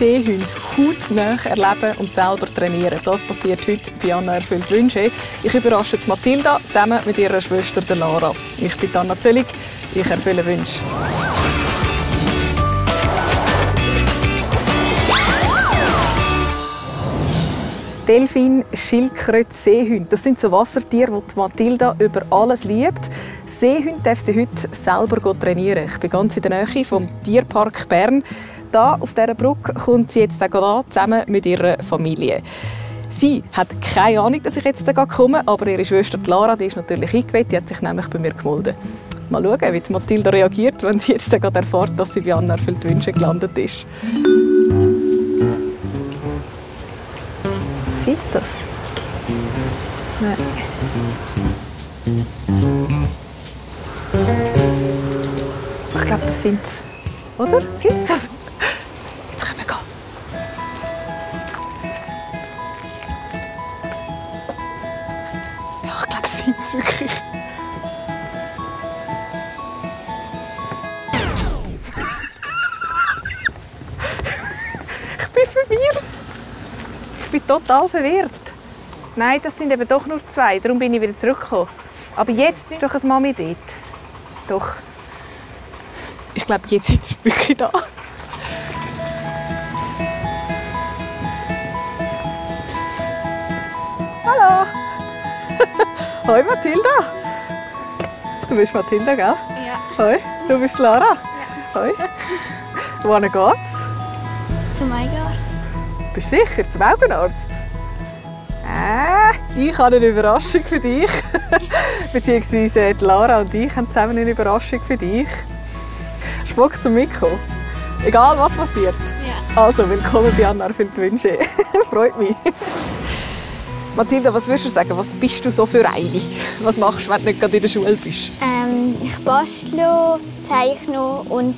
Seehunde hautnah erleben und selber trainieren. Das passiert heute bei Anna erfüllt Wünsche. Ich überrasche Mathilda zusammen mit ihrer Schwester Lara. Ich bin Anna Zöllig. Ich erfülle Wünsche. Delfin, Schildkröte, Seehunde. Das sind so Wassertiere, die Mathilda über alles liebt. Seehunde darf sie heute selber trainieren. Ich bin ganz in der Nähe vom Tierpark Bern. Hier auf dieser Brücke kommt sie jetzt an, zusammen mit ihrer Familie. Sie hat keine Ahnung, dass ich jetzt komme, aber ihre Schwester Lara, die ist natürlich eingeweiht, die hat sich nämlich bei mir gemeldet. Mal schauen, wie Mathilda reagiert, wenn sie jetzt erfährt, dass sie bei Anna erfüllt Wünsche gelandet ist. Sieht sie das? Nein. Ich glaube, das sind sie. Oder? Sieht sie das? Jetzt können wir gehen. Ja, ich glaube, das sind sie wirklich. Ich bin verwirrt. Ich bin total verwirrt. Nein, das sind eben doch nur 2. Darum bin ich wieder zurückgekommen. Aber jetzt ist doch eine Mami dort. Doch. Ich glaube, jetzt sind sie wirklich da. Hallo. Hoi Mathilda. Du bist Mathilda, gell? Ja. Hoi. Du bist Lara? Ja. Hoi. Wohin geht's? Zum Augenarzt. Bist du sicher? Zum Augenarzt? Ich habe eine Überraschung für dich. Beziehungsweise Lara und ich haben zusammen eine Überraschung für dich. Spock zum Mitkommen. Egal was passiert. Ja. Also, willkommen bei Anna erfüllt Wünsche. Freut mich. Mathilda, was würdest du sagen? Was bist du so für eine? Was machst du, wenn du nicht gerade in der Schule bist? Ich bastle, zeichne und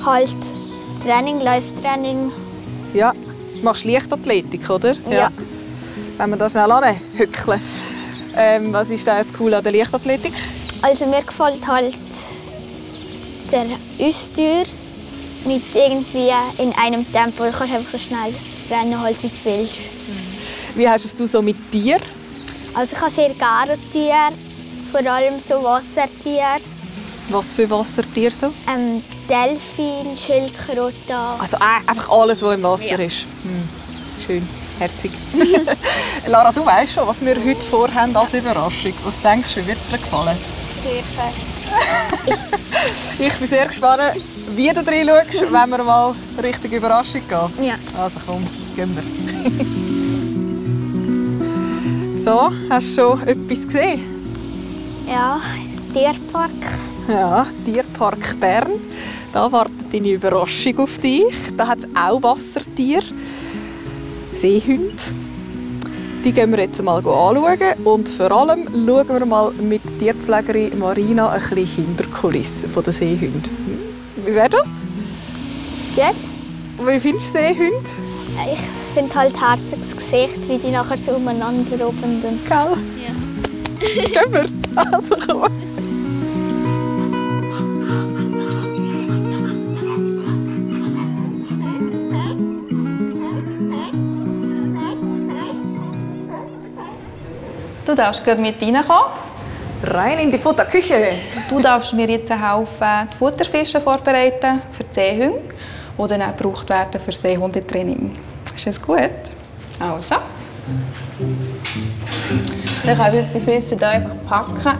halt Training, Lauftraining. Ja, du machst Leichtathletik, oder? Ja. Wenn wir da schnell anhückeln. Was ist das Coole an der Leichtathletik? Also mir gefällt halt der Ausdauer mit irgendwie in einem Tempo. Du kannst einfach so schnell rennen, halt, wie du willst. Wie hast du es so mit Tieren? Also ich habe sehr gerne Tiere, vor allem so Wassertiere. Was für Wassertiere so? Delfin, Schildkröte. Also einfach alles, was im Wasser ist. Schön, herzig. Lara, du weißt schon, was wir heute vorhaben als Überraschung. Was denkst du, wie wird es dir gefallen? Sehr fest. Ich bin sehr gespannt, wie du reinschaust, wenn wir mal Richtung Überraschung gehen. Ja. Also komm, gehen wir. So, hast du schon etwas gesehen? Ja, Tierpark. Ja, Tierpark Bern. Da wartet deine Überraschung auf dich. Da hat es auch Wassertiere, Seehunde. Die gehen wir jetzt mal anschauen. Und vor allem schauen wir mal mit Tierpflegerin Marina ein bisschen Hinterkulissen der Seehunde. Wie wäre das? Gut. Wie findest du Seehunde? Ich finde halt herziges Gesicht, wie die nachher so umeinander robben. Gell? Ja. Gehen wir. Also komm. Du darfst gerade mit reinkommen. Rein in die Futterküche. Du darfst mir jetzt helfen, die Futterfische vorbereiten für die Seehunde, die dann auch gebraucht werden für Seehundetraining. Ist das gut? Also. Dann kannst du jetzt die Fische hier einfach packen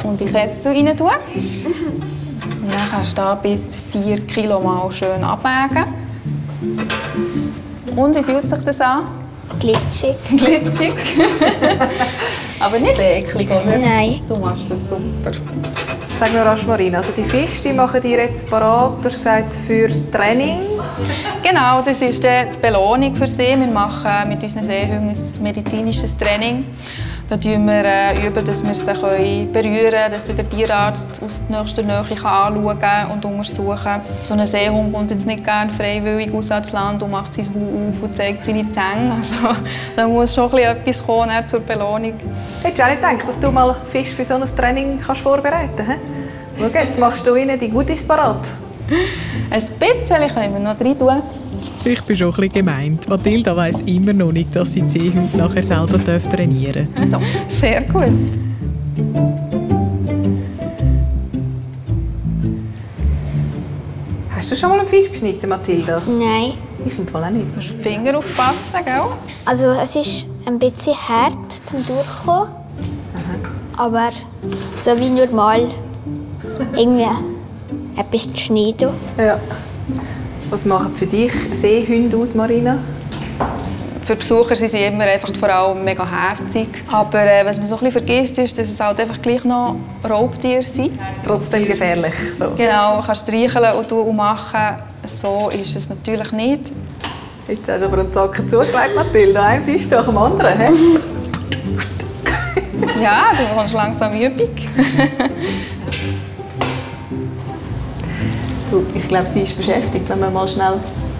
und in den Kessel rein tun. Und dann kannst du hier bis 4 Kilo mal schön abwägen. Und wie fühlt sich das an? Glitschig. Glitschig. Aber nicht eklig, oder? Nein. Du machst das super. Sag mir rasch, Marina, also die Fische die machen dir jetzt parat, du hast gesagt, fürs Training. Genau, das ist die Belohnung für sie. Wir machen mit unseren Seehunden ein medizinisches Training. Da üben wir, dass wir sie berühren können, dass sie der Tierarzt aus nächster Nähe anschauen und untersuchen kann. So ein Seehund kommt jetzt nicht gerne freiwillig aus ans Land und macht sein Maul auf und zeigt seine Zähne. Also, da muss schon etwas kommen zur Belohnung. Hättest du auch nicht gedacht, dass du mal Fisch für so ein Training vorbereiten kannst? Schau, jetzt machst du ihnen die Goodies parat. Ein bisschen können wir noch rein tun. Ich bin schon ein bisschen gemeint. Mathilda weiss immer noch nicht, dass sie die Seehunde nachher selber trainieren darf. Sehr gut. Hast du schon mal einen Fisch geschnitten, Mathilda? Nein. Ich im Fall auch nicht. Du musst auf die Finger aufpassen, gell? Also es ist ein bisschen hart zum Durchkommen. Aber so wie normal irgendwie etwas zu schneiden. Ja. Was machen für dich Seehunde aus, Marina? Für Besucher sind sie immer einfach vor allem mega herzig. Aber was man so ein bisschen vergisst, ist, dass es halt einfach gleich noch Raubtiere sind. Trotzdem gefährlich. So. Genau, man kann streicheln und machen. So ist es natürlich nicht. Jetzt hast du aber einen Zacken zugelegt, Mathilda. Ein Fisch nach dem anderen. He? Ja, du kommst langsam Übung. Du, ich glaube, sie ist beschäftigt. Wenn wir mal schnell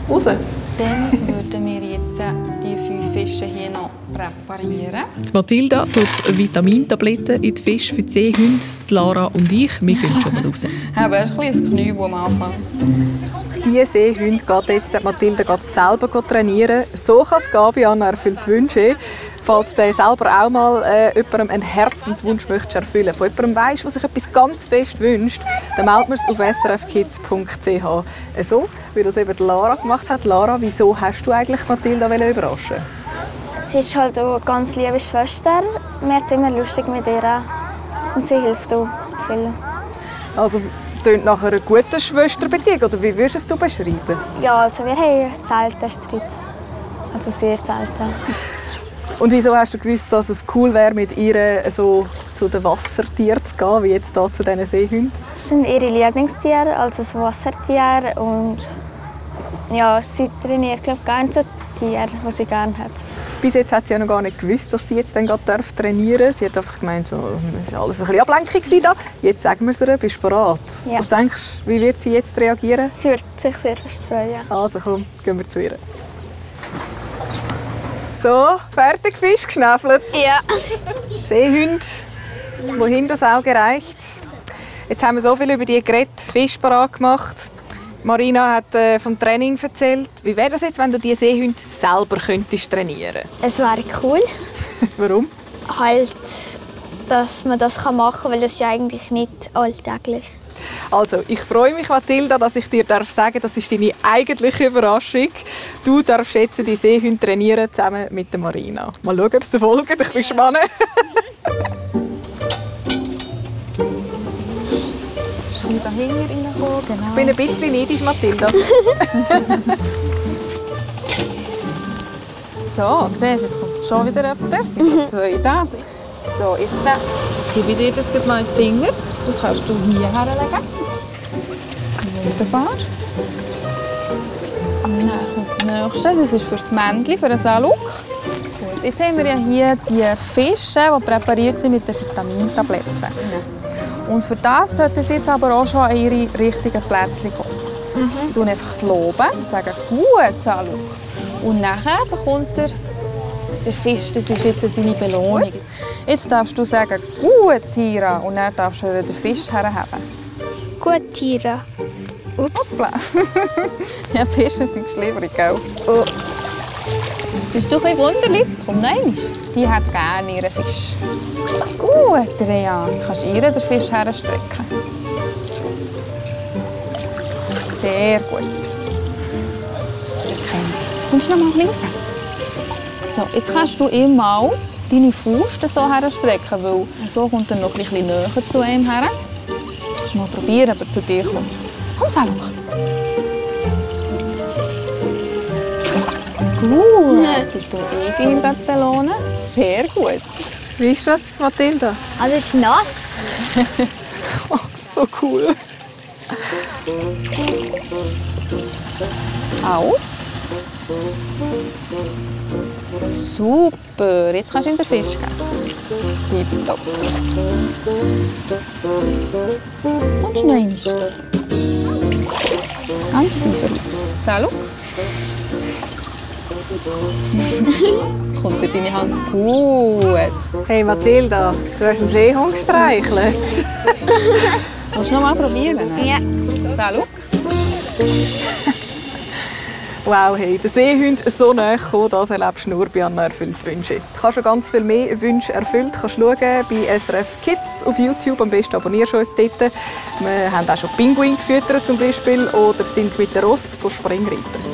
raus. Dann würden wir jetzt die 5 Fische hier noch präparieren. Die Mathilda tut Vitamintabletten in die Fische für die Seehunde. Die Lara und ich, wir gehen schon mal raus. Aber es ist ein bisschen das Knüppel am Anfang. Diese Seehunde geht jetzt Mathilda selber trainieren. So kann es Gabi erfüllt Wünsche. Falls du selber auch mal jemandem einen Herzenswunsch möchtest erfüllen, von jemandem weisst, der sich etwas ganz fest wünscht, dann meldet man es auf srfkids.ch. So, wie das eben Lara gemacht hat. Lara, wieso hast du eigentlich Mathilda überraschen? Sie ist halt auch eine ganz liebe Schwester. Wir haben es immer lustig mit ihr und sie hilft auch viel. Also, klingt nach einer guten Schwesterbeziehung, oder wie würdest du es beschreiben? Ja, also wir haben selten Streit. Also sehr selten. Und wieso hast du gewusst, dass es cool wäre, mit ihr so zu den Wassertieren zu gehen, wie jetzt hier zu diesen Seehunden? Das sind ihre Lieblingstiere, also das Wassertier. Und ja, sie trainiert, glaube ich, gerne so Tiere, die sie gerne hat. Bis jetzt hat sie ja noch gar nicht gewusst, dass sie jetzt dann gerade trainieren darf. Sie hat einfach gemeint, so, das war alles ein bisschen Ablenkung da. Jetzt sagen wir es ihr, bist du bereit? Ja. Was denkst du, wie wird sie jetzt reagieren? Sie wird sich sehr fest freuen. Also komm, gehen wir zu ihr. So, fertig, Fisch geschnäffelt. Ja. Seehunde, wohin das Auge reicht. Jetzt haben wir so viel über die geredet, Fisch parat gemacht. Marina hat vom Training erzählt. Wie wäre das jetzt, wenn du die Seehunde selber könntest trainieren? Es wäre cool, Warum? halt, dass man das machen kann, weil das ist ja eigentlich nicht alltäglich. Also, ich freue mich, Mathilda, dass ich dir sagen darf, das ist deine eigentliche Überraschung. Du darfst jetzt die Seehunde trainieren, zusammen mit der Marina. Mal schauen, ob es dir folgt. Ich bin gespannt. Schnell da hinten reinkommen, genau. Ich bin ein bisschen neidisch, Mathilda. So, siehst du, jetzt kommt schon wieder jemand. Es sind schon 2 da. So, jetzt gebe ich dir das mal in die Finger. Das kannst du hier herlegen. Wunderbar. Und dann kommt das Nächste. Das ist für das Männchen, für den Saluk. Gut, jetzt haben wir ja hier die Fische, die präpariert sind mit den Vitamintabletten. Und für das sollten sie jetzt aber auch schon an ihre richtigen Plätzchen kommen. Ich tue einfach loben, sagen «Gut, Saluk». Und nachher bekommt er der Fisch, das ist jetzt seine Belohnung. Jetzt darfst du sagen «Gut, Tira», und dann darfst du den Fisch herhaben. Gut, Tira. Ups. Hoppla. Ja, Fische sind schlierig, gell? Oh. Bist du ein bisschen wunderlich? Komm noch einmal. Die hat gerne ihren Fisch. Gut, Rea. Kannst du ihr den Fisch herstrecken? Sehr gut. Kommst du noch mal ein bisschen raus? So, jetzt kannst du ihm mal deine Faust so herstrecken, weil so kommt er noch ein bisschen näher zu ihm her. Kannst du mal probieren, ob er zu dir kommt. Komm, Saluk. Gut, ich tue ihn gerade belohnen. Sehr gut. Wie ist das, Mathilda? Also es ist nass. Oh, so cool. Auf. Super, jetzt kannst du ihm den Fisch geben. Tipptopp. Und schnell einmal. Ganz säuferlich. Saluk. Jetzt kommt er deine Hand. Gut. Hey Mathilda, du hast einen Seehund gestreichelt. Willst du noch mal probieren? Ja. Saluk. Wow, hey, den Seehunden so nahe kommen, das erlebst du nur bei Anna erfüllt Wünsche. Du kannst schon ganz viel mehr Wünsche erfüllt. Du kannst schauen bei SRF Kids auf YouTube. Am besten abonnierst du uns dort. Wir haben auch schon Pinguin gefüttert zum Beispiel oder sind mit der Ross springreiten.